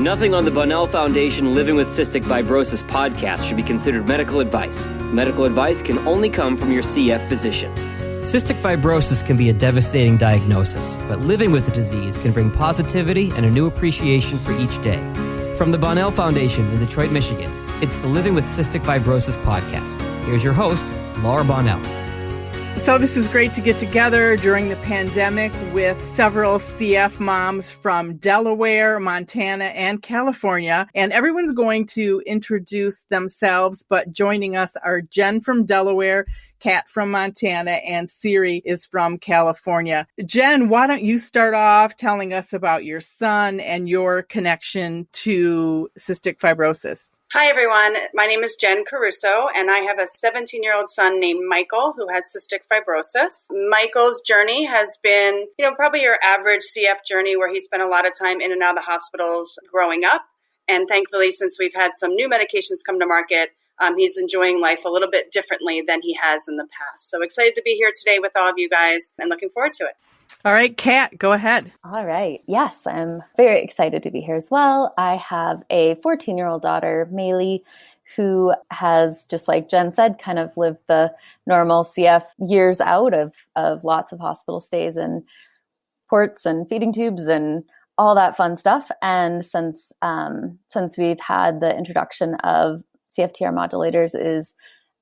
Nothing on the Bonnell Foundation Living with Cystic Fibrosis podcast should be considered medical advice. Medical advice can only come from your CF physician. Cystic fibrosis can be a devastating diagnosis, but living with the disease can bring positivity and a new appreciation for each day. From the Bonnell Foundation in Detroit, Michigan, it's the Living with Cystic Fibrosis podcast. Here's your host, Laura Bonnell. So this is great to get together during the pandemic with several CF moms from Delaware, Montana, and California. And everyone's going to introduce themselves, but joining us are Jen from Delaware, Kat from Montana, and Siri is from California. Jen, why don't you start off telling us about your son and your connection to cystic fibrosis? Hi, everyone. My name is Jen Caruso, and I have a 17-year-old son named Michael who has cystic fibrosis. Michael's journey has been, probably your average CF journey where he spent a lot of time in and out of the hospitals growing up. And thankfully, since we've had some new medications come to market, he's enjoying life a little bit differently than he has in the past. So excited to be here today with all of you guys and looking forward to it. All right, Kat, go ahead. All right. Yes, I'm very excited to be here as well. I have a 14-year-old daughter, Maylee, who has, just like Jen said, kind of lived the normal CF years out of lots of hospital stays and ports and feeding tubes and all that fun stuff. And since we've had the introduction of CFTR modulators, is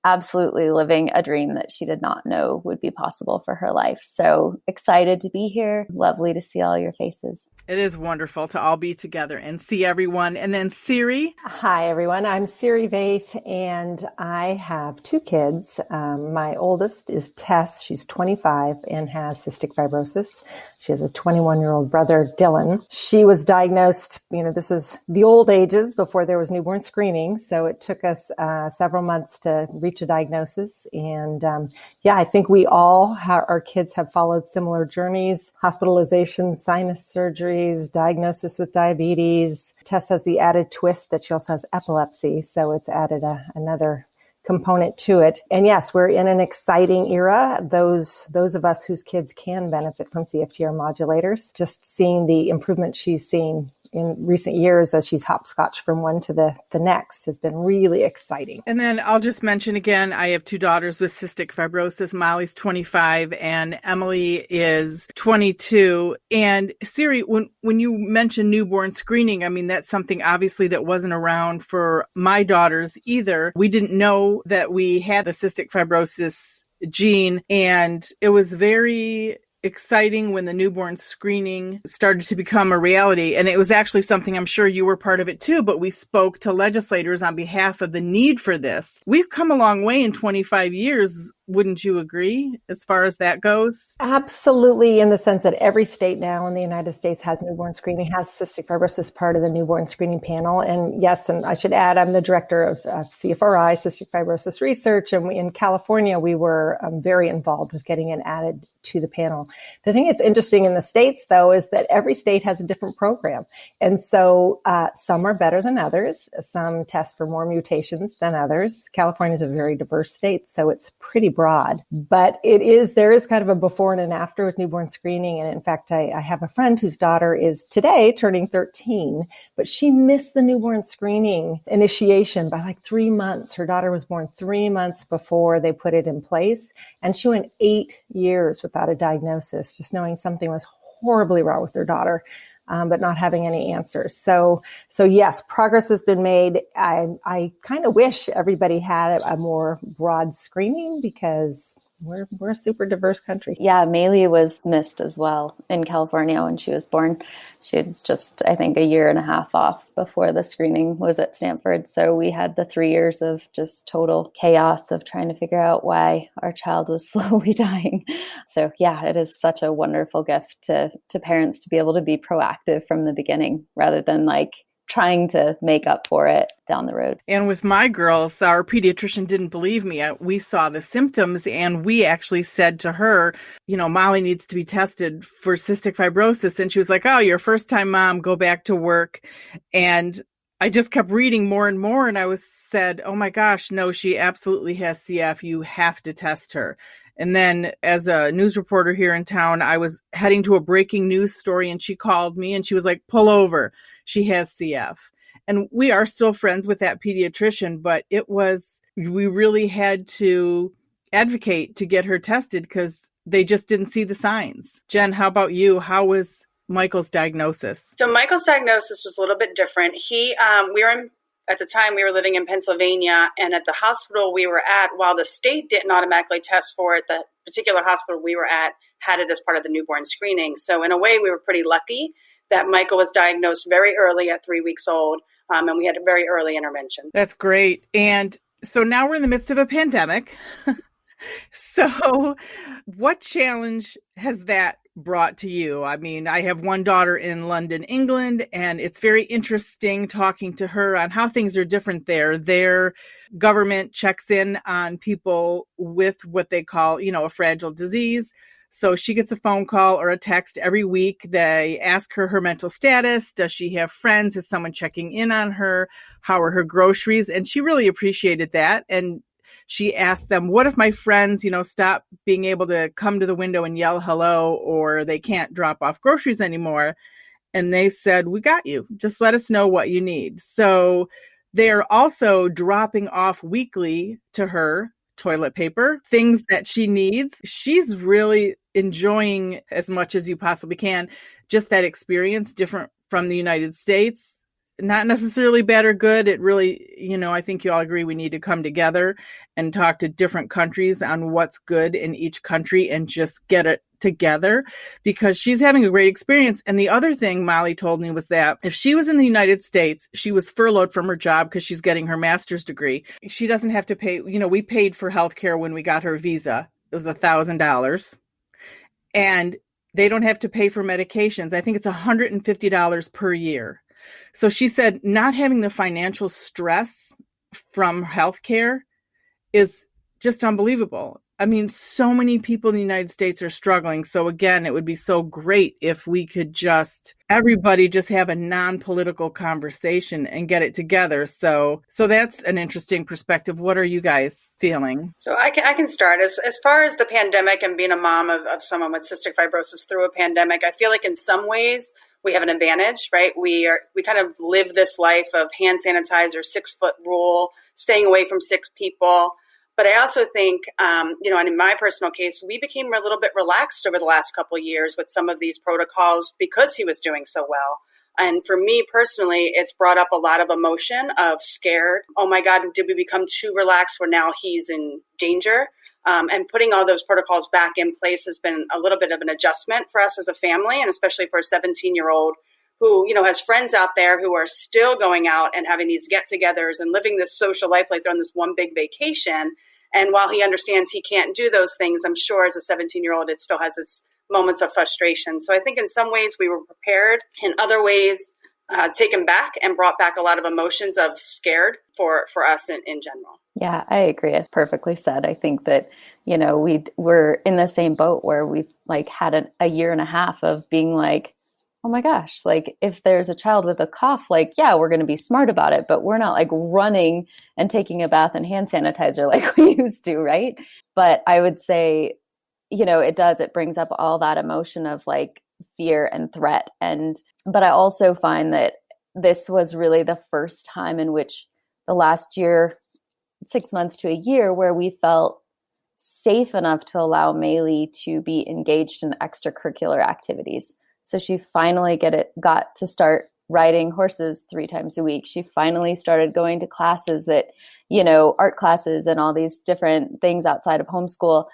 absolutely living a dream that she did not know would be possible for her life. So excited to be here. Lovely to see all your faces. It is wonderful to all be together and see everyone. And then Siri. Hi, everyone. I'm Siri Vaeth, and I have two kids. My oldest is Tess. She's 25 and has cystic fibrosis. She has a 21-year-old brother, Dylan. She was diagnosed, this is the old ages before there was newborn screening. So it took us several months to reach a diagnosis. And I think we all, our kids have followed similar journeys: hospitalizations, sinus surgeries, diagnosis with diabetes. Tess has the added twist that she also has epilepsy. So it's added another component to it. And yes, we're in an exciting era. Those of us whose kids can benefit from CFTR modulators, just seeing the improvement she's seen in recent years as she's hopscotch from one to the next has been really exciting. And then I'll just mention again, I have two daughters with cystic fibrosis. Molly's 25 and Emily is 22. And Siri, when you mention newborn screening, I mean, that's something obviously that wasn't around for my daughters either. We didn't know that we had the cystic fibrosis gene, and it was very exciting when the newborn screening started to become a reality. And it was actually something, I'm sure you were part of it too, but we spoke to legislators on behalf of the need for this. We've come a long way in 25 years. Wouldn't you agree as far as that goes? Absolutely, in the sense that every state now in the United States has newborn screening, has cystic fibrosis part of the newborn screening panel. And yes, and I should add, I'm the director of CFRI, Cystic Fibrosis Research. And in California, we were very involved with getting it added to the panel. The thing that's interesting in the states, though, is that every state has a different program. And so some are better than others. Some test for more mutations than others. California is a very diverse state, so it's pretty broad. But there is kind of a before and an after with newborn screening. And in fact, I have a friend whose daughter is today turning 13, but she missed the newborn screening initiation by like 3 months. Her daughter was born 3 months before they put it in place. And she went 8 years without a diagnosis, just knowing something was horribly wrong with her daughter, but not having any answers. So yes, progress has been made. I kind of wish everybody had a more broad screening because we're a super diverse country. Yeah, Maylee was missed as well in California when she was born. She had just, I think, a year and a half off before the screening was at Stanford. So we had the 3 years of just total chaos of trying to figure out why our child was slowly dying. So yeah, it is such a wonderful gift to parents to be able to be proactive from the beginning rather than trying to make up for it down the road. And with my girls, our pediatrician didn't believe me. We saw the symptoms and we actually said to her, Molly needs to be tested for cystic fibrosis. And she was like, oh, you're a first time mom, go back to work. And I just kept reading more and more. And I said, oh my gosh, no, she absolutely has CF. You have to test her. And then as a news reporter here in town, I was heading to a breaking news story and she called me and she was like, pull over. She has CF. And we are still friends with that pediatrician, but we really had to advocate to get her tested because they just didn't see the signs. Jen, how about you? How was Michael's diagnosis? So Michael's diagnosis was a little bit different. At the time, we were living in Pennsylvania, and at the hospital we were at, while the state didn't automatically test for it, the particular hospital we were at had it as part of the newborn screening. So in a way, we were pretty lucky that Michael was diagnosed very early at 3 weeks old, and we had a very early intervention. That's great. And so now we're in the midst of a pandemic. So what challenge has that brought to you? I mean, I have one daughter in London, England, and it's very interesting talking to her on how things are different there. Their government checks in on people with what they call, a fragile disease. So she gets a phone call or a text every week. They ask her mental status. Does she have friends? Is someone checking in on her? How are her groceries? And she really appreciated that. And she asked them, what if my friends, stop being able to come to the window and yell hello, or they can't drop off groceries anymore? And they said, we got you. Just let us know what you need. So they're also dropping off weekly to her toilet paper, things that she needs. She's really enjoying as much as you possibly can. Just that experience, different from the United States. Not necessarily bad or good. It really, I think you all agree we need to come together and talk to different countries on what's good in each country and just get it together, because she's having a great experience. And the other thing Molly told me was that if she was in the United States, she was furloughed from her job because she's getting her master's degree. She doesn't have to pay. We paid for healthcare when we got her visa. It was $1,000. And they don't have to pay for medications. I think it's $150 per year. So she said not having the financial stress from healthcare is just unbelievable. I mean, so many people in the United States are struggling. So again, it would be so great if we could everybody just have a non-political conversation and get it together. So that's an interesting perspective. What are you guys feeling? So I can start. As far as the pandemic and being a mom of someone with cystic fibrosis through a pandemic, I feel like in some ways we have an advantage, right? We kind of live this life of hand sanitizer, 6-foot rule, staying away from sick people. But I also think, and in my personal case, we became a little bit relaxed over the last couple of years with some of these protocols because he was doing so well. And for me personally, it's brought up a lot of emotion of scared. Oh my God, did we become too relaxed where now he's in danger? And putting all those protocols back in place has been a little bit of an adjustment for us as a family, and especially for a 17-year-old who, has friends out there who are still going out and having these get-togethers and living this social life like they're on this one big vacation. And while he understands he can't do those things, I'm sure as a 17-year-old, it still has its moments of frustration. So I think in some ways we were prepared. In other ways, taken back and brought back a lot of emotions of scared for us in general. Yeah, I agree. It's perfectly said. I think that, we're in the same boat where we've had a year and a half of being like, oh my gosh, if there's a child with a cough, yeah, we're going to be smart about it, but we're not running and taking a bath in hand sanitizer like we used to, right? But I would say, it brings up all that emotion of fear and threat. But I also find that this was really the first time in which the last year, 6 months to a year, where we felt safe enough to allow Maylee to be engaged in extracurricular activities. So she finally got to start riding horses 3 times a week. She finally started going to classes that, art classes and all these different things outside of homeschool.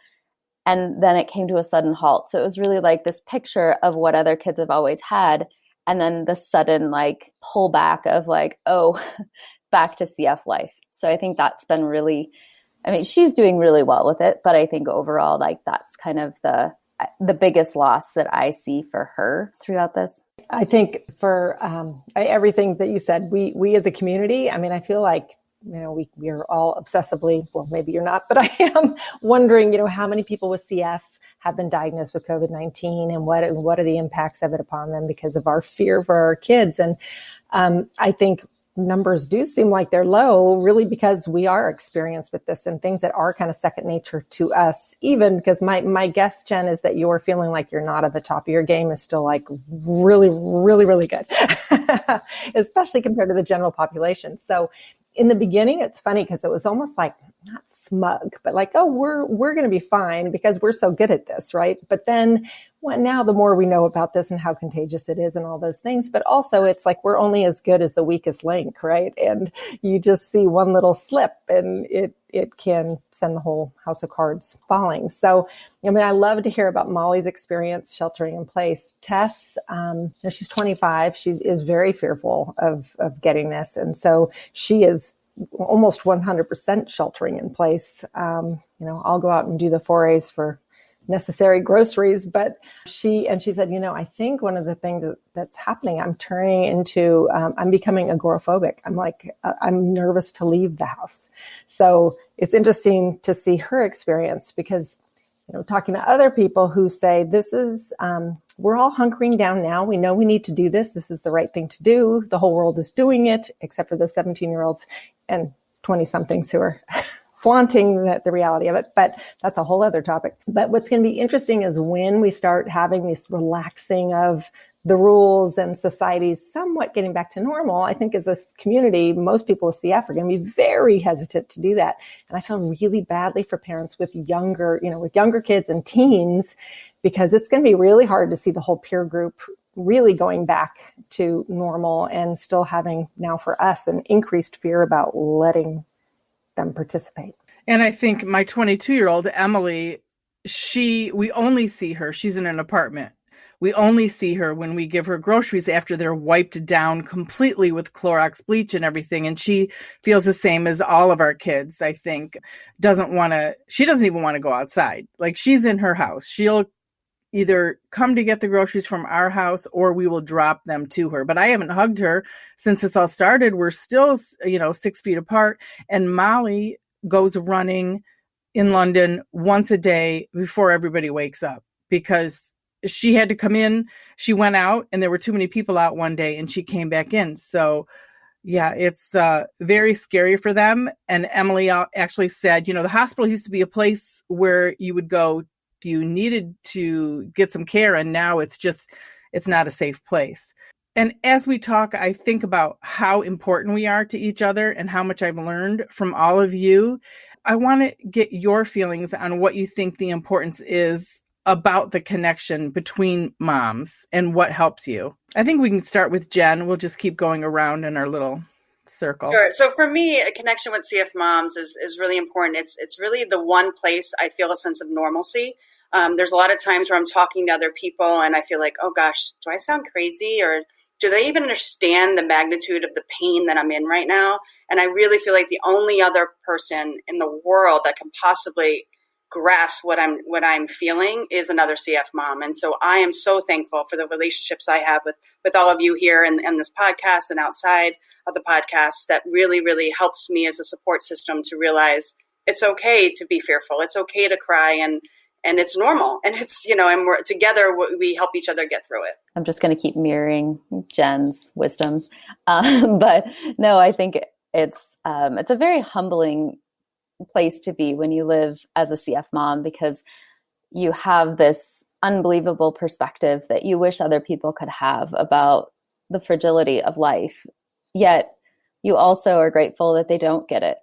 And then it came to a sudden halt. So it was really this picture of what other kids have always had. And then the sudden pullback of back to CF life. So I think that's been really, she's doing really well with it. But I think overall, that's kind of the biggest loss that I see for her throughout this. I think for everything that you said, we as a community, I feel like, we are all obsessively, well, maybe you're not, but I am wondering, how many people with CF have been diagnosed with COVID-19 and what are the impacts of it upon them because of our fear for our kids. And I think numbers do seem like they're low, really because we are experienced with this and things that are kind of second nature to us, even because my guess, Jen, is that you're feeling like you're not at the top of your game is still like really, really, really good, especially compared to the general population. So in the beginning, it's funny because it was almost like not smug, but like, oh, we're going to be fine because we're so good at this, right? But then now the more we know about this and how contagious it is and all those things, but also it's like we're only as good as the weakest link, right? And you just see one little slip and it can send the whole house of cards falling. So, I mean, I love to hear about Molly's experience sheltering in place. Tess, she's 25. She is very fearful of getting this. And so she is almost 100% sheltering in place. I'll go out and do the forays for necessary groceries, but she said, I think one of the things that's happening, I'm turning into, I'm becoming agoraphobic. I'm like, I'm nervous to leave the house. So it's interesting to see her experience because, talking to other people who say this is, we're all hunkering down now. We know we need to do this. This is the right thing to do. The whole world is doing it, except for the 17-year-olds and 20-somethings who are flaunting the reality of it, but that's a whole other topic. But what's going to be interesting is when we start having this relaxing of the rules and society's somewhat getting back to normal, I think as a community, most people with CF are going to be very hesitant to do that. And I feel really badly for parents with younger kids and teens, because it's going to be really hard to see the whole peer group really going back to normal and still having now for us an increased fear about letting them participate. And I think my 22-year-old Emily, we only see her. She's in an apartment. We only see her when we give her groceries after they're wiped down completely with Clorox bleach and everything. And she feels the same as all of our kids, I think. She doesn't even want to go outside. Like, she's in her house. She'll either come to get the groceries from our house or we will drop them to her. But I haven't hugged her since this all started. We're still, 6 feet apart. And Molly goes running in London once a day before everybody wakes up because she had to come in. She went out and there were too many people out one day and she came back in. So yeah, it's very scary for them. And Emily actually said, the hospital used to be a place where you would go if you needed to get some care, and now it's not a safe place. And as we talk, I think about how important we are to each other and how much I've learned from all of you. I want to get your feelings on what you think the importance is about the connection between moms and what helps you. I think we can start with Jen. We'll just keep going around in our little circle. Sure. So for me, a connection with CF moms is really important. It's really the one place I feel a sense of normalcy. There's a lot of times where I'm talking to other people and I feel like, oh gosh, do I sound crazy? Or do they even understand the magnitude of the pain that I'm in right now? And I really feel like the only other person in the world that can possibly grasp what I'm feeling is another CF mom. And so I am so thankful for the relationships I have with all of you here and this podcast and outside of the podcast that really, really helps me as a support system to realize it's okay to be fearful. It's okay to cry and it's normal. And it's, and we're together, we help each other get through it. I'm just going to keep mirroring Jen's wisdom. But no, I think it's a very humbling place to be when you live as a CF mom, because you have this unbelievable perspective that you wish other people could have about the fragility of life. Yet you also are grateful that they don't get it.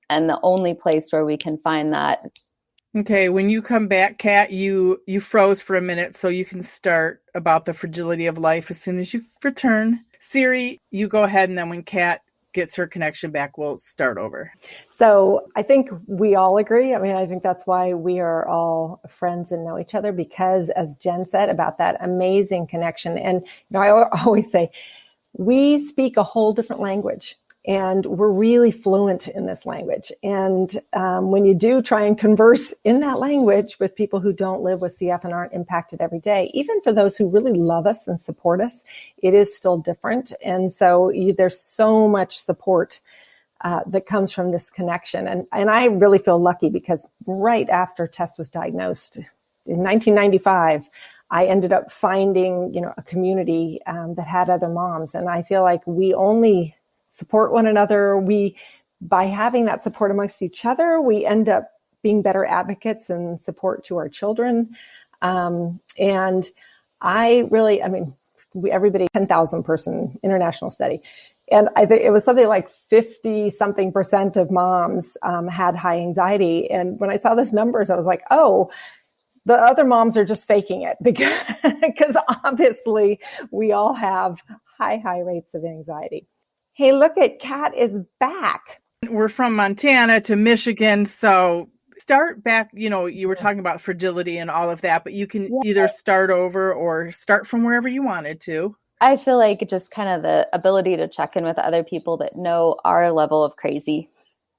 And the only place where we can find that. Okay, when you come back, Kat, you froze for a minute, so you can start about the fragility of life as soon as you return. Siri, you go ahead, and then when Kat gets her connection back, we'll start over. So I think we all agree. I mean, I think that's why we are all friends and know each other, because as Jen said about that amazing connection. And I always say, we speak a whole different language. And we're really fluent in this language. And when you do try and converse in that language with people who don't live with CF and aren't impacted every day, even for those who really love us and support us, it is still different. And so there's so much support that comes from this connection. And I really feel lucky because right after Tess was diagnosed in 1995, I ended up finding, a community that had other moms. And I feel like we only support one another. By having that support amongst each other, we end up being better advocates and support to our children. And everybody, 10,000 person international study. And I think it was something like 50 something % of moms had high anxiety. And when I saw those numbers, I was like, oh, the other moms are just faking it because obviously we all have high rates of anxiety. Hey, look at Kat is back. We're from Montana to Michigan. So start back, you were talking about fragility and all of that, but you can either start over or start from wherever you wanted to. I feel like just kind of the ability to check in with other people that know our level of crazy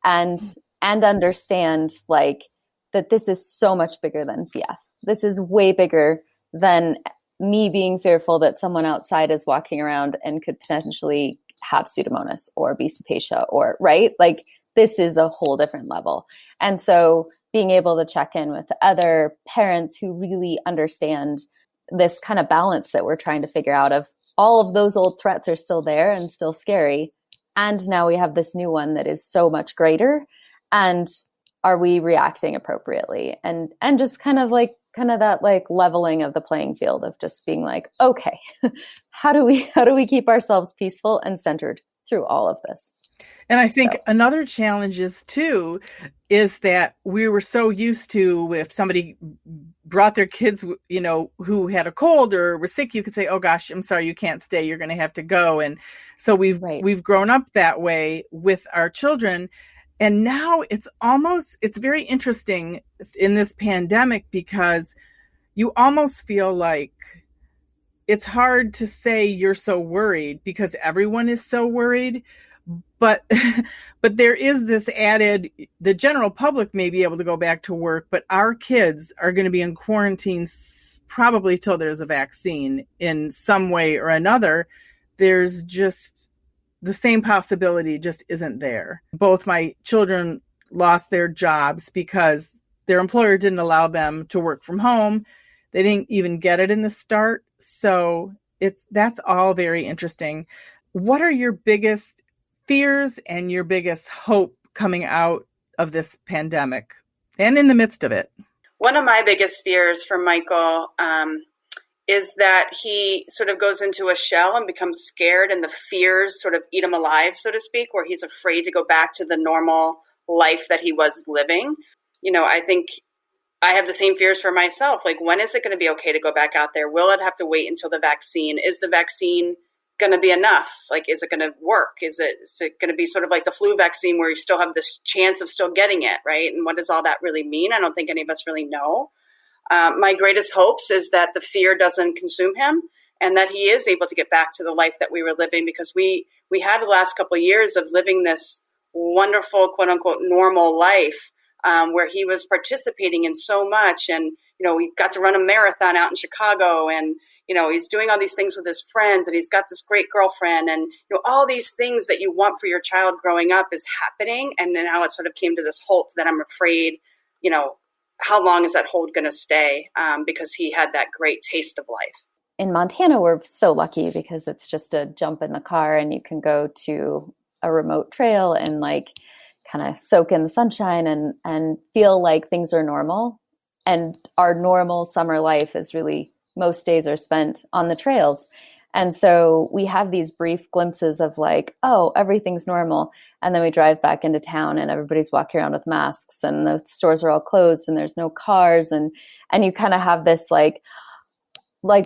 and understand like that this is so much bigger than CF. This is way bigger than me being fearful that someone outside is walking around and could potentially have Pseudomonas or be cepacia or right. Like this is a whole different level. And so being able to check in with other parents who really understand this kind of balance that we're trying to figure out of all of those old threats are still there and still scary. And now we have this new one that is so much greater. And are we reacting appropriately? And just kind of that like leveling of the playing field of just being like, okay, how do we keep ourselves peaceful and centered through all of this? And I think another challenge is that we were so used to if somebody brought their kids, who had a cold or were sick, you could say, oh gosh, I'm sorry, you can't stay. You're going to have to go. And so we've grown up that way with our children. And now it's very interesting in this pandemic because you almost feel like it's hard to say you're so worried because everyone is so worried. But there is this added, the general public may be able to go back to work, but our kids are going to be in quarantine probably till there's a vaccine in some way or another. There's just the same possibility just isn't there. Both my children lost their jobs because their employer didn't allow them to work from home. They didn't even get it in the start. So that's all very interesting. What are your biggest fears and your biggest hope coming out of this pandemic and in the midst of it? One of my biggest fears for Michael is that he sort of goes into a shell and becomes scared and the fears sort of eat him alive, so to speak, where he's afraid to go back to the normal life that he was living. I think I have the same fears for myself. Like, when is it going to be okay to go back out there? Will it have to wait until the vaccine? Is the vaccine going to be enough? Like, is it going to work? Is it going to be sort of like the flu vaccine where you still have this chance of still getting it, right? And what does all that really mean? I don't think any of us really know. My greatest hopes is that the fear doesn't consume him and that he is able to get back to the life that we were living, because we had the last couple of years of living this wonderful, quote unquote, normal life where he was participating in so much. And, we got to run a marathon out in Chicago, and he's doing all these things with his friends, and he's got this great girlfriend, and all these things that you want for your child growing up is happening. And then now it sort of came to this halt that I'm afraid, how long is that hold going to stay? Because he had that great taste of life. In Montana, we're so lucky because it's just a jump in the car and you can go to a remote trail and like kind of soak in the sunshine and feel like things are normal. And our normal summer life is really, most days are spent on the trails. And so we have these brief glimpses of like, oh, everything's normal. And then we drive back into town and everybody's walking around with masks and the stores are all closed and there's no cars. And you kind of have this like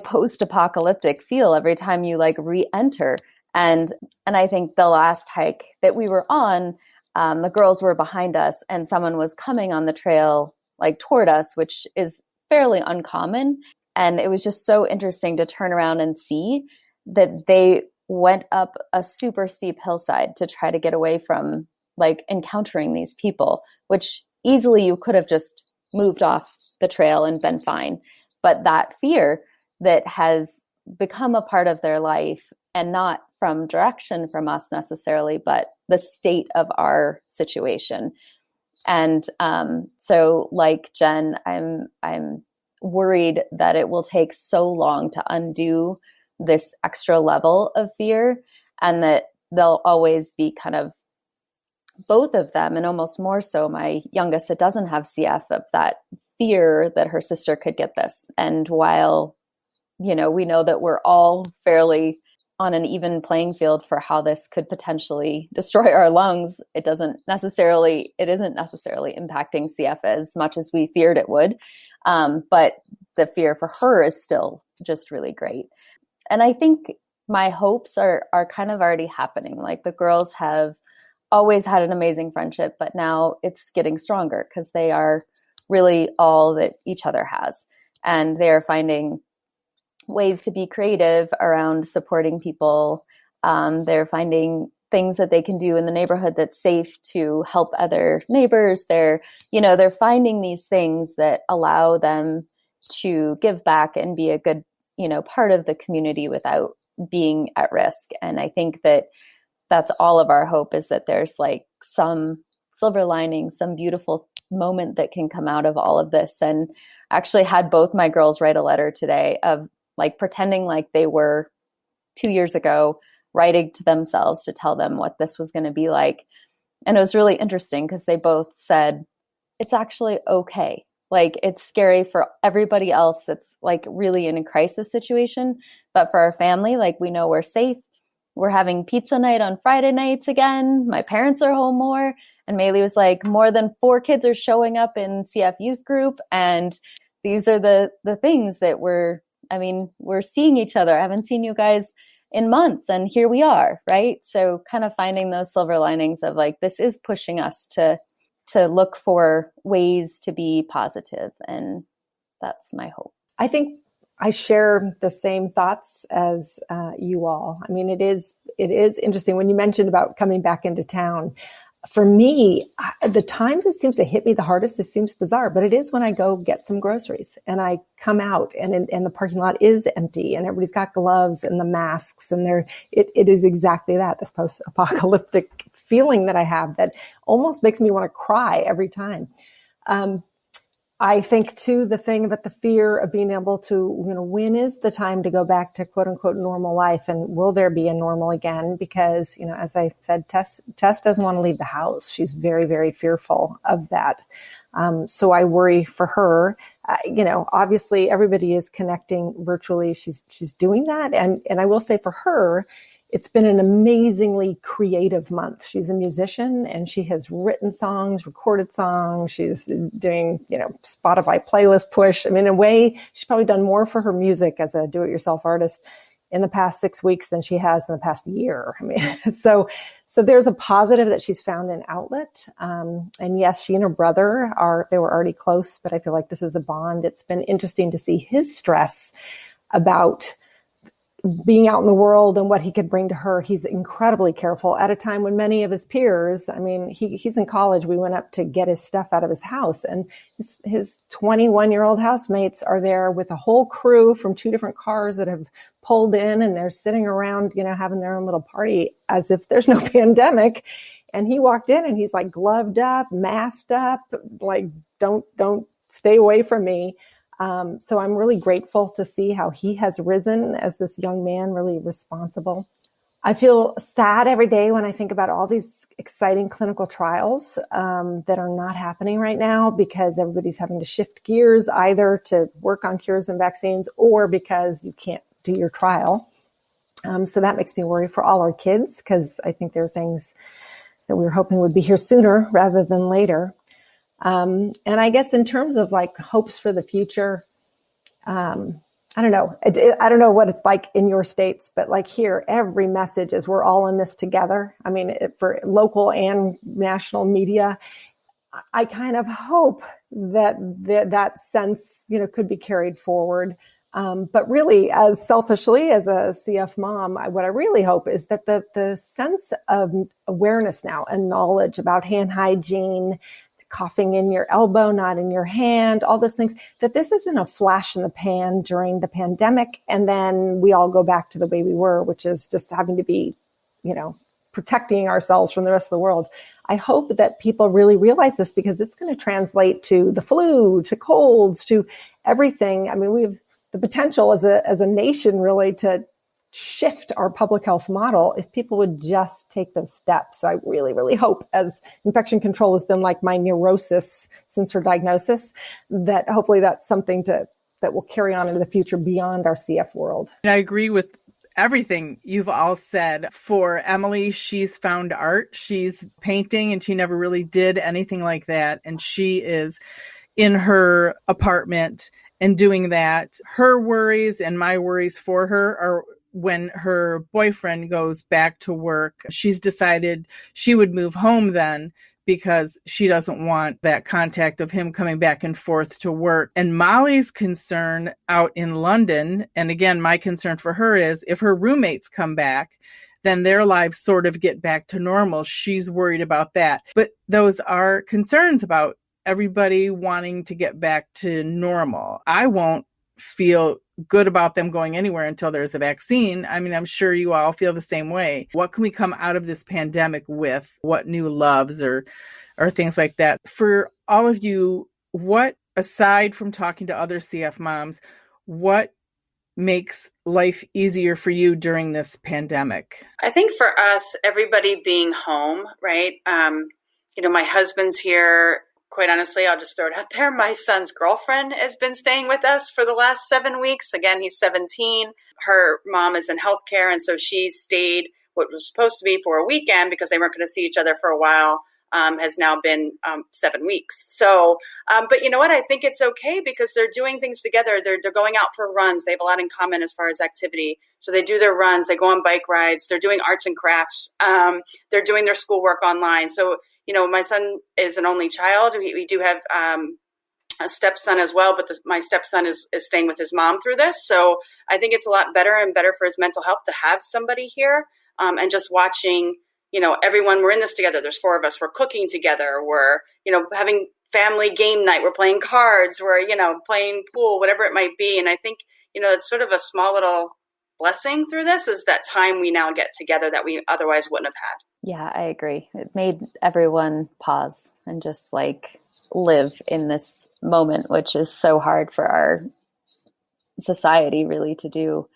post-apocalyptic feel every time you like re-enter. And I think the last hike that we were on, the girls were behind us and someone was coming on the trail like toward us, which is fairly uncommon. And it was just so interesting to turn around and see that they went up a super steep hillside to try to get away from like encountering these people, which easily you could have just moved off the trail and been fine. But that fear that has become a part of their life, and not from direction from us necessarily, but the state of our situation. And so like Jen, I'm worried that it will take so long to undo this extra level of fear, and that they'll always be kind of both of them, and almost more so my youngest that doesn't have CF, of that fear that her sister could get this. And while, we know that we're all fairly on an even playing field for how this could potentially destroy our lungs, it isn't necessarily impacting CF as much as we feared it would. But the fear for her is still just really great. And I think my hopes are kind of already happening. Like, the girls have always had an amazing friendship, but now it's getting stronger because they are really all that each other has. And they are finding ways to be creative around supporting people. They're finding things that they can do in the neighborhood that's safe to help other neighbors. They're finding these things that allow them to give back and be a good, part of the community without being at risk. And I think that that's all of our hope, is that there's like some silver lining, some beautiful moment that can come out of all of this. And actually had both my girls write a letter today of like pretending like they were 2 years ago, writing to themselves to tell them what this was going to be like. And it was really interesting because they both said, it's actually okay. Like, it's scary for everybody else that's like really in a crisis situation, but for our family, like, we know we're safe. We're having pizza night on Friday nights again. My parents are home more. And Maylee was like, more than 4 kids are showing up in CF youth group. And these are the things that we're seeing each other. I haven't seen you guys in months, and here we are, right? So kind of finding those silver linings of like, this is pushing us to look for ways to be positive. And that's my hope. I think I share the same thoughts as you all. I mean, it is interesting when you mentioned about coming back into town. For me, the times it seems to hit me the hardest, it seems bizarre, but it is when I go get some groceries and I come out and the parking lot is empty and everybody's got gloves and the masks, and it is exactly that, this post-apocalyptic feeling that I have that almost makes me want to cry every time. I think too, the thing about the fear of being able to, when is the time to go back to quote unquote normal life, and will there be a normal again? Because, as I said, Tess doesn't want to leave the house. She's very, very fearful of that. So I worry for her. Obviously everybody is connecting virtually. She's doing that. And I will say for her, it's been an amazingly creative month. She's a musician and she has written songs, recorded songs. She's doing, Spotify playlist push. I mean, in a way, she's probably done more for her music as a do-it-yourself artist in the past 6 weeks than she has in the past year. I mean, so there's a positive that she's found an outlet. And yes, she and her brother they were already close, but I feel like this is a bond. It's been interesting to see his stress about being out in the world and what he could bring to her. He's incredibly careful at a time when many of his peers, I mean, he's in college. We went up to get his stuff out of his house, and his 21-year-old housemates are there with a whole crew from 2 different cars that have pulled in, and they're sitting around, having their own little party as if there's no pandemic. And he walked in and he's like gloved up, masked up, like, don't stay away from me. So I'm really grateful to see how he has risen as this young man, really responsible. I feel sad every day when I think about all these exciting clinical trials that are not happening right now because everybody's having to shift gears either to work on cures and vaccines or because you can't do your trial. So that makes me worry for all our kids, because I think there are things that we were hoping would be here sooner rather than later. And I guess in terms of like hopes for the future, I don't know. I don't know what it's like in your states, but like here, every message is we're all in this together. I mean, for local and national media, I kind of hope that sense, could be carried forward. But really, as selfishly as a CF mom, what I really hope is that the sense of awareness now and knowledge about hand hygiene, coughing in your elbow, not in your hand, all those things, that this isn't a flash in the pan during the pandemic. And then we all go back to the way we were, which is just having to be, protecting ourselves from the rest of the world. I hope that people really realize this, because it's going to translate to the flu, to colds, to everything. I mean, we have the potential as a nation really to shift our public health model if people would just take those steps. So I really, really hope, as infection control has been like my neurosis since her diagnosis, that hopefully that's something that will carry on into the future beyond our CF world. And I agree with everything you've all said. For Emily, she's found art. She's painting, and she never really did anything like that. And she is in her apartment and doing that. Her worries and my worries for her are when her boyfriend goes back to work. She's decided she would move home then because she doesn't want that contact of him coming back and forth to work. And Molly's concern out in London, and again, my concern for her is if her roommates come back, then their lives sort of get back to normal. She's worried about that. But those are concerns about everybody wanting to get back to normal. I won't feel good about them going anywhere until there's a vaccine. I mean, I'm sure you all feel the same way. What can we come out of this pandemic with? What new loves or things like that? For all of you, what, aside from talking to other CF moms, what makes life easier for you during this pandemic? I think for us, everybody being home, right? My husband's here. Quite honestly, I'll just throw it out there. My son's girlfriend has been staying with us for the last 7 weeks. Again, he's 17. Her mom is in healthcare, and so she stayed what was supposed to be for a weekend because they weren't going to see each other for a while. Has now been 7 weeks. So, but you know what? I think it's okay because they're doing things together. They're going out for runs. They have a lot in common as far as activity. So they do their runs. They go on bike rides. They're doing arts and crafts. They're doing their schoolwork online. So, my son is an only child. We do have a stepson as well, but my stepson is staying with his mom through this. So I think it's a lot better and better for his mental health to have somebody here and just watching, everyone, we're in this together. There's 4 of us. We're cooking together. We're, having family game night. We're playing cards. We're, playing pool, whatever it might be. And I think, it's sort of a small little blessing through this is that time we now get together that we otherwise wouldn't have had. Yeah, I agree. It made everyone pause and just live in this moment, which is so hard for our society really to do.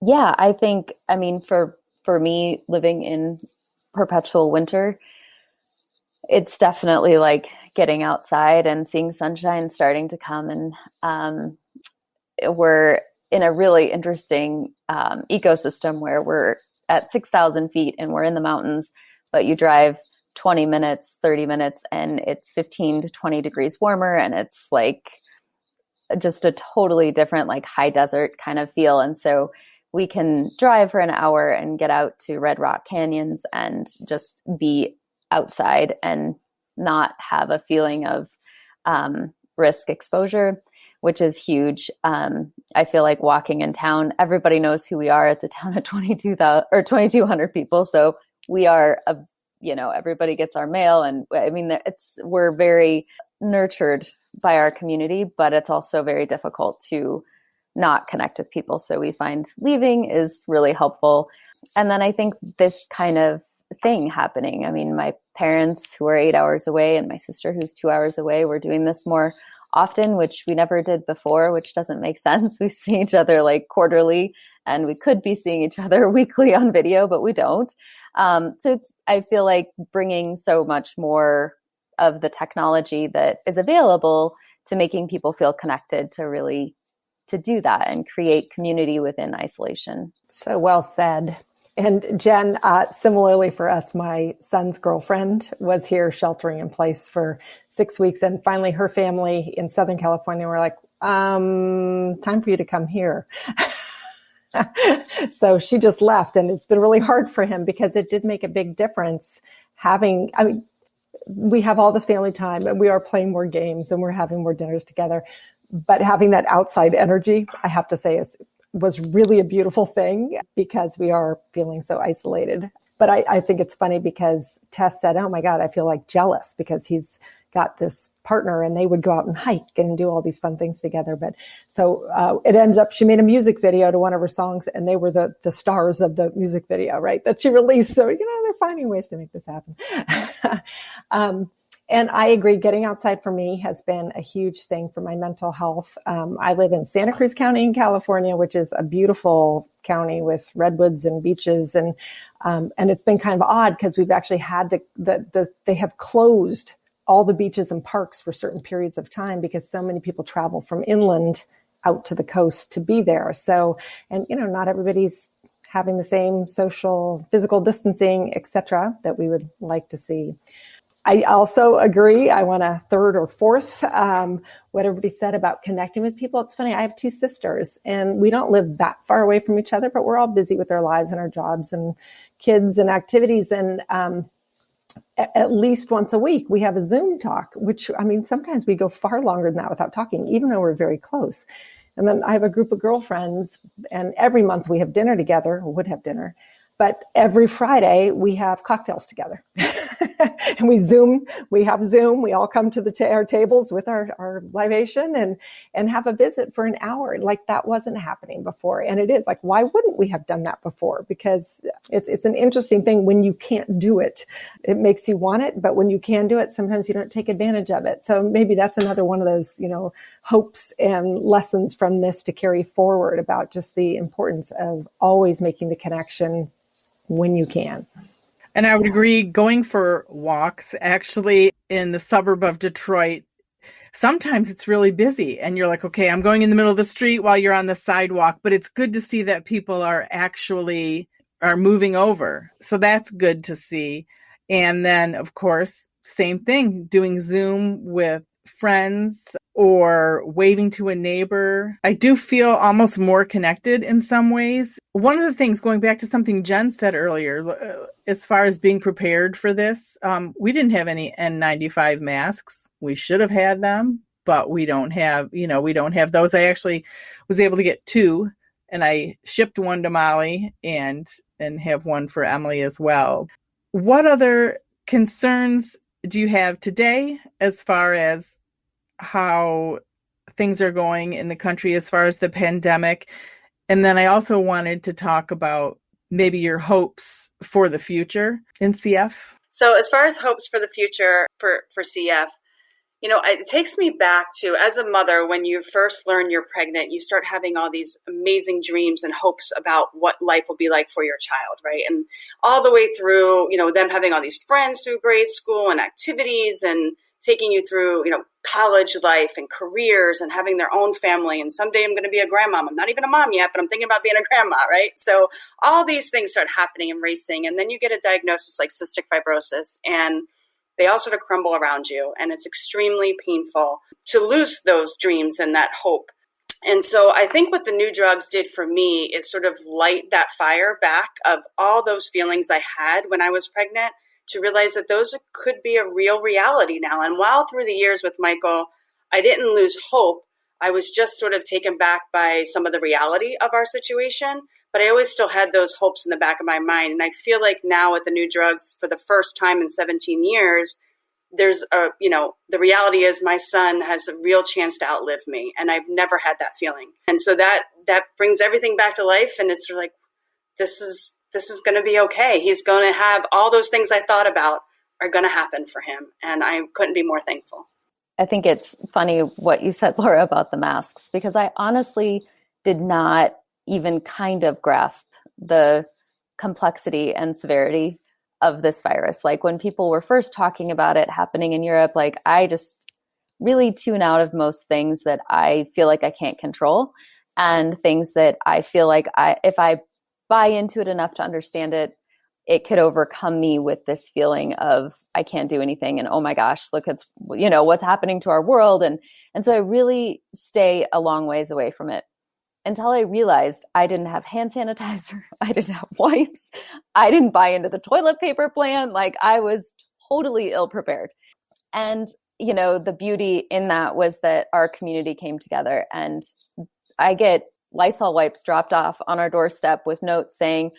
Yeah, I think, for me, living in perpetual winter, it's definitely like getting outside and seeing sunshine starting to come. And we're in a really interesting ecosystem where we're at 6,000 feet and we're in the mountains, but you drive 20 minutes, 30 minutes, and it's 15 to 20 degrees warmer. And it's just a totally different, high desert kind of feel. And so we can drive for an hour and get out to Red Rock Canyons and just be outside and not have a feeling of risk exposure, which is huge. I feel like walking in town, everybody knows who we are. It's a town of 2,200 people. So we are, everybody gets our mail. And we're very nurtured by our community, but it's also very difficult to not connect with people. So we find leaving is really helpful. And then I think this kind of thing happening. My parents who are 8 hours away and my sister who's 2 hours away, we're doing this more often, which we never did before, which doesn't make sense. We see each other quarterly, and we could be seeing each other weekly on video, but we don't. So I feel like bringing so much more of the technology that is available to making people feel connected to do that and create community within isolation. So well said. And Jen, similarly for us, my son's girlfriend was here sheltering in place for 6 weeks. And finally her family in Southern California were like, time for you to come here. So she just left, and it's been really hard for him because it did make a big difference we have all this family time and we are playing more games and we're having more dinners together, but having that outside energy, I have to say, was really a beautiful thing because we are feeling so isolated. But I think it's funny because Tess said, oh my God, I feel jealous because he's got this partner and they would go out and hike and do all these fun things together. But so it ends up, she made a music video to one of her songs and they were the stars of the music video, right, that she released. So, they're finding ways to make this happen. And I agree, getting outside for me has been a huge thing for my mental health. I live in Santa Cruz County in California, which is a beautiful county with redwoods and beaches. And it's been kind of odd because we've actually had to, they have closed all the beaches and parks for certain periods of time because so many people travel from inland out to the coast to be there. So, and, not everybody's having the same social, physical distancing, et cetera, that we would like to see. I also agree. I want a third or fourth, what everybody said about connecting with people. It's funny. I have two sisters and we don't live that far away from each other, but we're all busy with our lives and our jobs and kids and activities. And, at least once a week, we have a Zoom talk, which, sometimes we go far longer than that without talking, even though we're very close. And then I have a group of girlfriends and every month we have dinner together, or would have dinner. But every Friday we have cocktails together and we have Zoom. We all come to our tables with our libation and have a visit for an hour. Like that wasn't happening before. And it is like, why wouldn't we have done that before? Because it's an interesting thing when you can't do it. It makes you want it, but when you can do it, sometimes you don't take advantage of it. So maybe that's another one of those, hopes and lessons from this to carry forward about just the importance of always making the connection when you can. And I would agree, going for walks actually in the suburb of Detroit, sometimes it's really busy and you're like, okay, I'm going in the middle of the street while you're on the sidewalk, but it's good to see that people are moving over. So that's good to see. And then of course, same thing, doing Zoom with friends or waving to a neighbor. I do feel almost more connected in some ways. One of the things, going back to something Jen said earlier, as far as being prepared for this, we didn't have any N95 masks. We should have had them, but we don't have those. I actually was able to get two, and I shipped one to Molly and have one for Emily as well. What other concerns do you have today as far as how things are going in the country as far as the pandemic? And then I also wanted to talk about maybe your hopes for the future in CF. So as far as hopes for the future for CF, it takes me back to, as a mother, when you first learn you're pregnant, you start having all these amazing dreams and hopes about what life will be like for your child, right? And all the way through, them having all these friends through grade school and activities and taking you through, college life and careers and having their own family. And someday I'm going to be a grandmom. I'm not even a mom yet, but I'm thinking about being a grandma, right? So all these things start happening and racing. And then you get a diagnosis like cystic fibrosis, and they all sort of crumble around you. And it's extremely painful to lose those dreams and that hope. And so I think what the new drugs did for me is sort of light that fire back of all those feelings I had when I was pregnant, to realize that those could be a real reality now. And while through the years with Michael, I didn't lose hope, I was just sort of taken back by some of the reality of our situation. But I always still had those hopes in the back of my mind. And I feel like now with the new drugs, for the first time in 17 years, there's the reality is my son has a real chance to outlive me. And I've never had that feeling. And so that brings everything back to life. And it's sort of like, this is going to be okay. He's going to have all those things I thought about are going to happen for him. And I couldn't be more thankful. I think it's funny what you said, Laura, about the masks, because I honestly did not even kind of grasp the complexity and severity of this virus. Like when people were first talking about it happening in Europe, like I just really tune out of most things that I feel like I can't control, and things that I feel like if I buy into it enough to understand it, it could overcome me with this feeling of I can't do anything. And, oh my gosh, look, it's, what's happening to our world. And so I really stay a long ways away from it until I realized I didn't have hand sanitizer. I didn't have wipes. I didn't buy into the toilet paper plan. Like I was totally ill prepared. And, the beauty in that was that our community came together, and I get Lysol wipes dropped off on our doorstep with notes saying,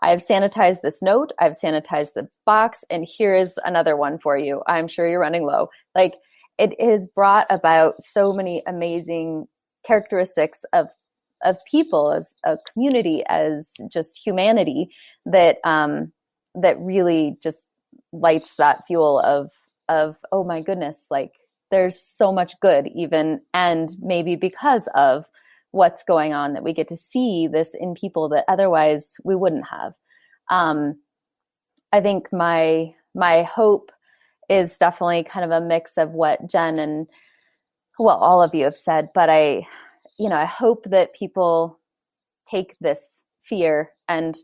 I've sanitized this note, I've sanitized the box, and here is another one for you. I'm sure you're running low. Like it has brought about so many amazing characteristics of people as a community, as just humanity, that that really just lights that fuel of of, oh my goodness, like there's so much good even, and maybe because of what's going on that we get to see this in people that otherwise we wouldn't have. I think my hope is definitely kind of a mix of what Jen and, well, all of you have said, but I hope that people take this fear and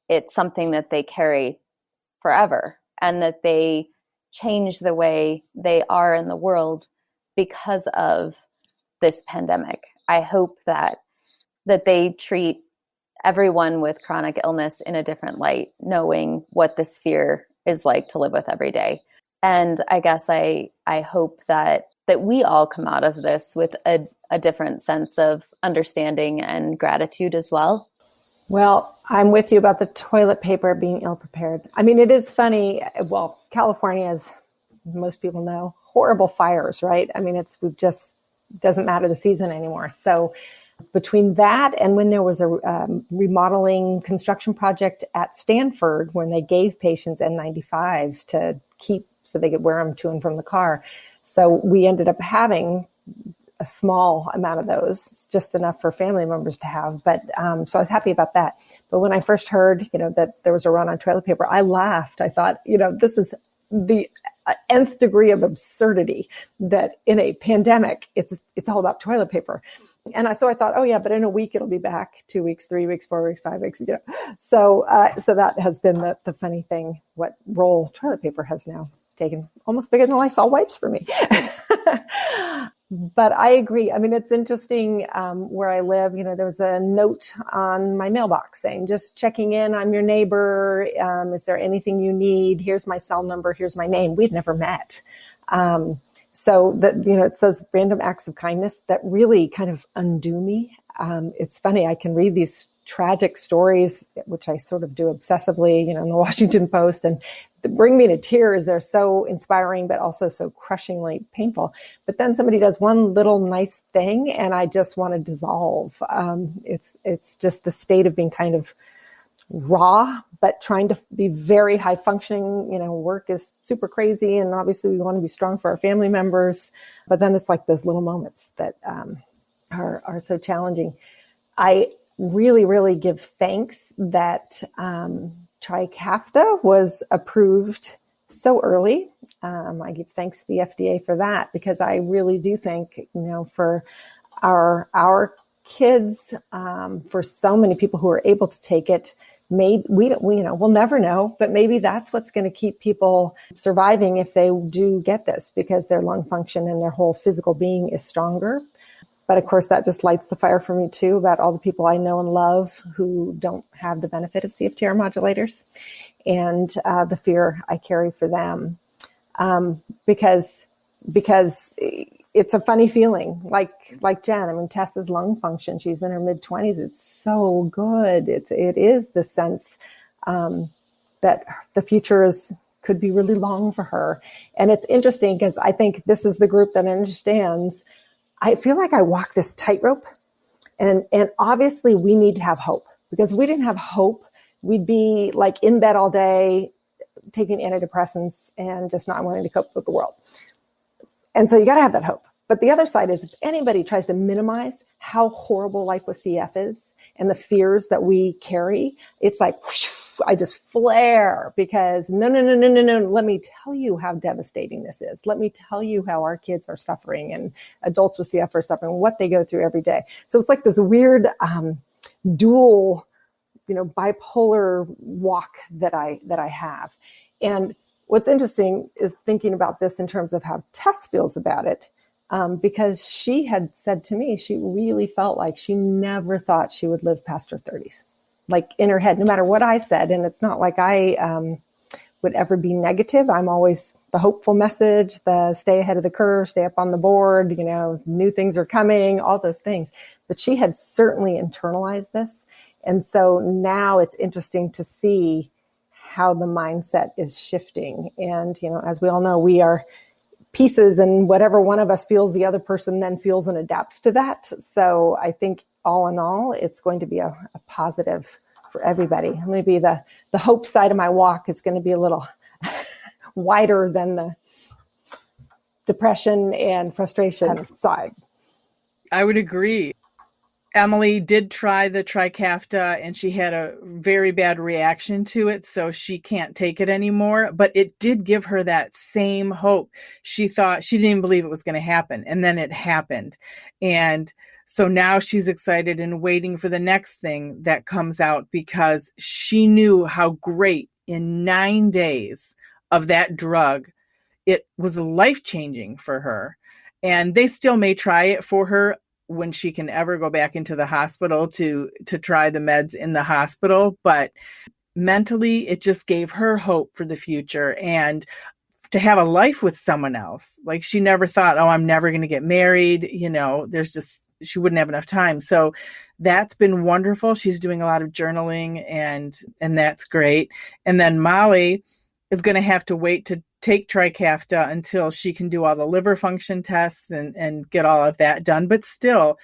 it's something that they carry forever, and that they change the way they are in the world because of this pandemic. I hope that they treat everyone with chronic illness in a different light, knowing what this fear is like to live with every day. And I guess I hope that we all come out of this with a different sense of understanding and gratitude as well. Well, I'm with you about the toilet paper being ill-prepared. I mean, it is funny. Well, California, as most people know, horrible fires, right? I mean, doesn't matter the season anymore. So between that and when there was a remodeling construction project at Stanford, when they gave patients N95s to keep so they could wear them to and from the car. So we ended up having a small amount of those, just enough for family members to have. But so I was happy about that. But when I first heard, that there was a run on toilet paper, I laughed. I thought, this is the nth degree of absurdity that in a pandemic, it's all about toilet paper. And so I thought, oh yeah, but in a week it'll be back, 2 weeks, 3 weeks, 4 weeks, 5 weeks. So that has been the funny thing. What role toilet paper has now taken, almost bigger than Lysol wipes for me. But I agree. I mean, it's interesting where I live. There was a note on my mailbox saying, just checking in. I'm your neighbor. Is there anything you need? Here's my cell number. Here's my name. We'd never met. So that, it says random acts of kindness that really kind of undo me. It's funny. I can read these tragic stories, which I sort of do obsessively, in the Washington Post, and they bring me to tears. They're so inspiring, but also so crushingly painful. But then somebody does one little nice thing and I just want to dissolve. It's just the state of being kind of raw, but trying to be very high functioning. Work is super crazy, and obviously we want to be strong for our family members. But then it's like those little moments that are so challenging. I really, really give thanks that Trikafta was approved so early. I give thanks to the FDA for that, because I really do think, for our kids, for so many people who are able to take it, maybe we'll never know, but maybe that's what's going to keep people surviving if they do get this, because their lung function and their whole physical being is stronger. But of course, that just lights the fire for me too, about all the people I know and love who don't have the benefit of CFTR modulators, and the fear I carry for them. Because it's a funny feeling, like Jen. I mean, Tessa's lung function, she's in her mid-20s. It's so good. It is the sense that the future could be really long for her. And it's interesting because I think this is the group that understands. I feel like I walk this tightrope, and obviously we need to have hope, because if we didn't have hope, we'd be like in bed all day, taking antidepressants and just not wanting to cope with the world. And so you got to have that hope. But the other side is, if anybody tries to minimize how horrible life with CF is and the fears that we carry, it's like, whoosh, I just flare, because no. Let me tell you how devastating this is. Let me tell you how our kids are suffering, and adults with CF are suffering, what they go through every day. So it's like this weird dual, bipolar walk that I have. And what's interesting is thinking about this in terms of how Tess feels about it. Because she had said to me, she really felt like she never thought she would live past her 30s. Like in her head, no matter what I said. And it's not like I would ever be negative. I'm always the hopeful message, the stay ahead of the curve, stay up on the board, new things are coming, all those things. But she had certainly internalized this. And so now it's interesting to see how the mindset is shifting. And, as we all know, we are pieces, and whatever one of us feels, the other person then feels and adapts to that. So I think all in all, it's going to be a positive for everybody. Maybe the hope side of my walk is going to be a little wider than depression and frustration subside. I would agree. Emily did try the Trikafta and she had a very bad reaction to it, so she can't take it anymore. But it did give her that same hope. She thought, she didn't even believe it was going to happen. And then it happened. And so now she's excited and waiting for the next thing that comes out, because she knew how great in 9 days of that drug, it was life-changing for her. And they still may try it for her when she can ever go back into the hospital to try the meds in the hospital. But mentally, it just gave her hope for the future and to have a life with someone else. Like, she never thought, oh, I'm never going to get married. She wouldn't have enough time. So that's been wonderful. She's doing a lot of journaling and that's great. And then Molly is going to have to wait to take Trikafta until she can do all the liver function tests and get all of that done. But still,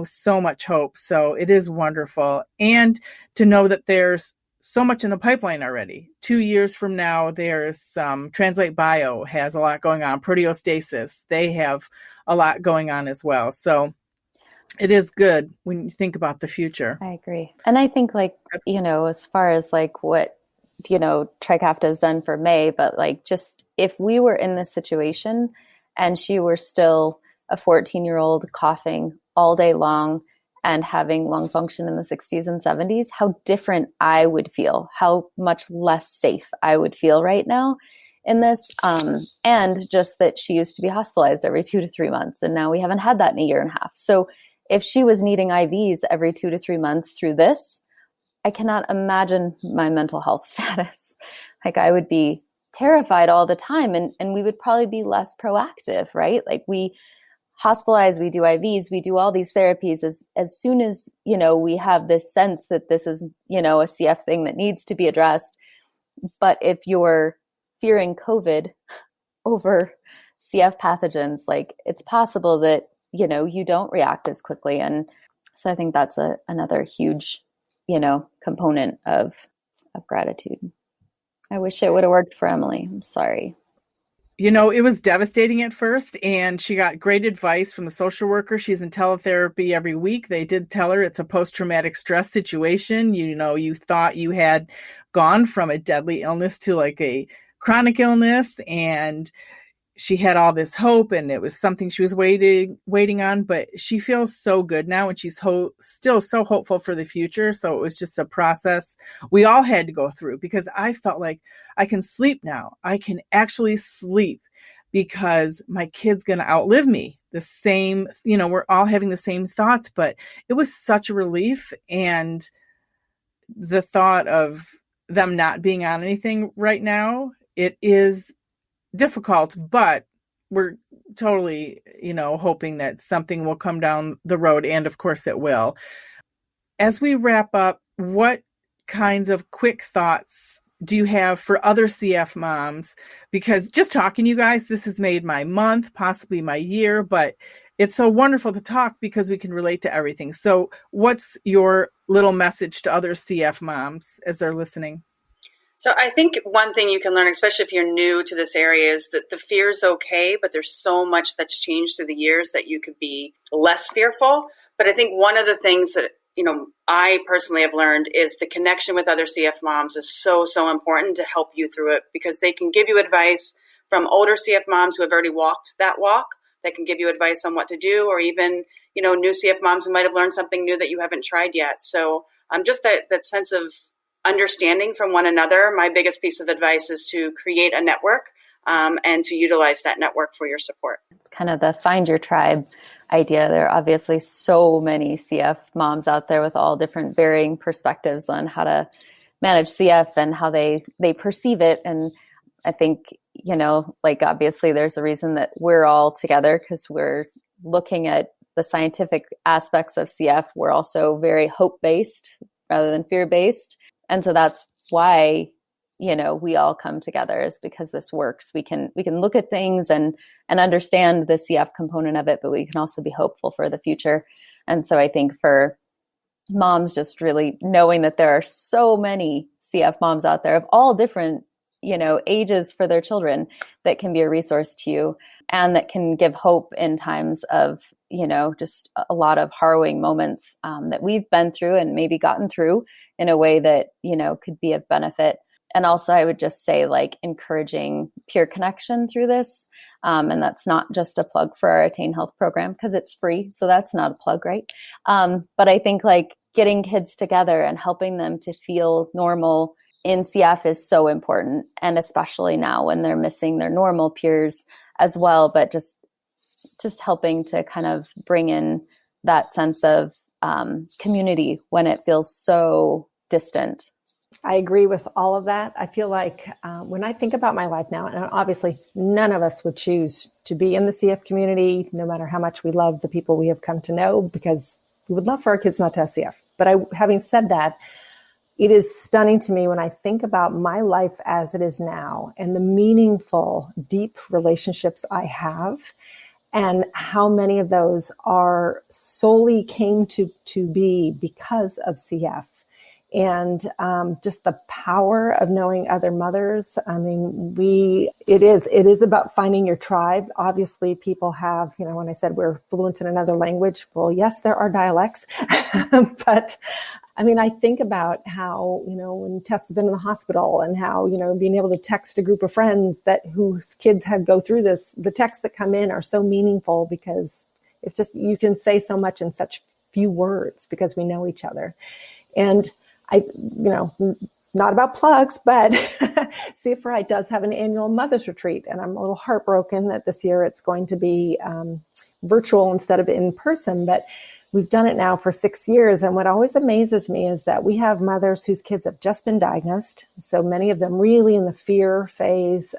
so much hope. So it is wonderful. And to know that there's so much in the pipeline already. 2 years from now, there's Translate Bio has a lot going on. Proteostasis, they have a lot going on as well. So it is good when you think about the future. I agree. And I think as far as what Trikafta has done for May, but just if we were in this situation and she were still a 14-year-old coughing all day long and having lung function in the 60s and 70s, how different I would feel, how much less safe I would feel right now in this. And just that she used to be hospitalized every 2 to 3 months. And now we haven't had that in a year and a half. So if she was needing IVs every 2 to 3 months through this, I cannot imagine my mental health status. I would be terrified all the time, and we would probably be less proactive, right? We hospitalize, we do IVs, we do all these therapies as soon as, we have this sense that this is, a CF thing that needs to be addressed. But if you're fearing COVID over CF pathogens, it's possible that, you don't react as quickly. And so I think that's another huge component of gratitude. I wish it would have worked for Emily. I'm sorry. It was devastating at first, and she got great advice from the social worker. She's in teletherapy every week. They did tell her it's a post-traumatic stress situation. You thought you had gone from a deadly illness to a chronic illness, and she had all this hope, and it was something she was waiting on, but she feels so good now, and she's still so hopeful for the future. So it was just a process we all had to go through, because I felt like I can sleep now. I can actually sleep because my kid's going to outlive me. The same, we're all having the same thoughts, but it was such a relief. And the thought of them not being on anything right now, it is difficult, but we're totally, hoping that something will come down the road. And of course it will. As we wrap up, what kinds of quick thoughts do you have for other CF moms? Because just talking to you guys, this has made my month, possibly my year, but it's so wonderful to talk because we can relate to everything. So what's your little message to other CF moms as they're listening? So I think one thing you can learn, especially if you're new to this area, is that the fear is okay, but there's so much that's changed through the years that you could be less fearful. But I think one of the things that, I personally have learned is the connection with other CF moms is so, so important to help you through it, because they can give you advice from older CF moms who have already walked that walk. That can give you advice on what to do, or even, new CF moms who might have learned something new that you haven't tried yet. So just that sense of understanding from one another. My biggest piece of advice is to create a network and to utilize that network for your support. It's kind of the find your tribe idea. There are obviously so many CF moms out there with all different varying perspectives on how to manage CF and how they perceive it. And I think, obviously there's a reason that we're all together, because we're looking at the scientific aspects of CF. We're also very hope-based rather than fear-based. And so that's why, we all come together, is because this works. We can look at things and understand the CF component of it, but we can also be hopeful for the future. And so I think for moms, just really knowing that there are so many CF moms out there of all different ages for their children that can be a resource to you and that can give hope in times of, just a lot of harrowing moments that we've been through and maybe gotten through in a way that, could be of benefit. And also I would just say encouraging peer connection through this. And that's not just a plug for our Attain Health program because it's free. So that's not a plug, right? But I think getting kids together and helping them to feel normal in CF is so important. And especially now when they're missing their normal peers as well, but just helping to kind of bring in that sense of community when it feels so distant. I agree with all of that. I feel like when I think about my life now, and obviously none of us would choose to be in the CF community, no matter how much we love the people we have come to know, because we would love for our kids not to have CF. But having said that, it is stunning to me when I think about my life as it is now and the meaningful, deep relationships I have and how many of those are solely came to be because of CF. And just the power of knowing other mothers. I mean, it is about finding your tribe. Obviously, people have, when I said we're fluent in another language, well, yes, there are dialects. But I mean, I think about how, when Tess has been in the hospital and how, being able to text a group of friends whose kids have go through this, the texts that come in are so meaningful because it's just, you can say so much in such few words because we know each other. And not about plugs, but CFRI does have an annual mother's retreat. And I'm a little heartbroken that this year it's going to be virtual instead of in person, but we've done it now for 6 years. And what always amazes me is that we have mothers whose kids have just been diagnosed. So many of them really in the fear phase.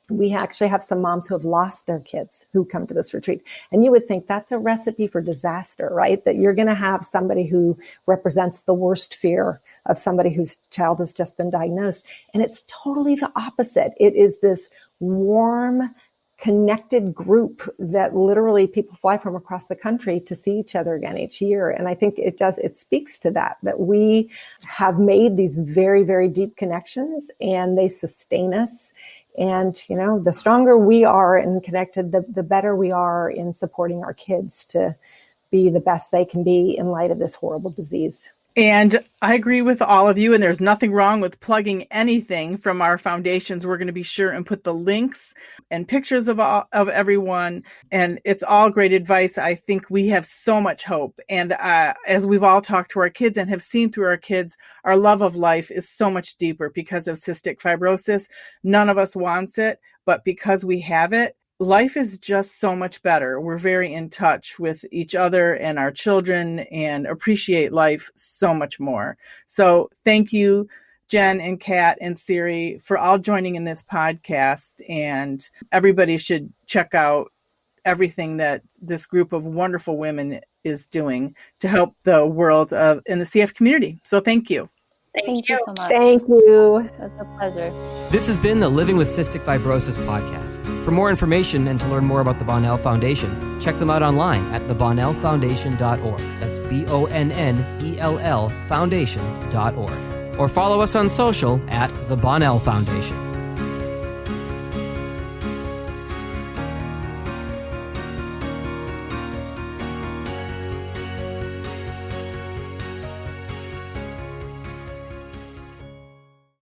We actually have some moms who have lost their kids who come to this retreat. And you would think that's a recipe for disaster, right? That you're going to have somebody who represents the worst fear of somebody whose child has just been diagnosed. And it's totally the opposite. It is this warm, connected group that literally people fly from across the country to see each other again each year. And I think it speaks to that we have made these very, very deep connections and they sustain us. And, the stronger we are and connected, the better we are in supporting our kids to be the best they can be in light of this horrible disease. And I agree with all of you, and there's nothing wrong with plugging anything from our foundations. We're going to be sure and put the links and pictures of everyone, and it's all great advice. I think we have so much hope. And as we've all talked to our kids and have seen through our kids, our love of life is so much deeper because of cystic fibrosis. None of us wants it, but because we have it, life is just so much better. We're very in touch with each other and our children and appreciate life so much more. So thank you, Jen and Kat and Siri, for all joining in this podcast. And everybody should check out everything that this group of wonderful women is doing to help the world in the CF community. So thank you. Thank you so much. Thank you. It's a pleasure. This has been the Living with Cystic Fibrosis podcast. For more information and to learn more about the Bonnell Foundation, check them out online at thebonnellfoundation.org. That's BONNELL foundation.org. Or follow us on social at The Bonnell Foundation.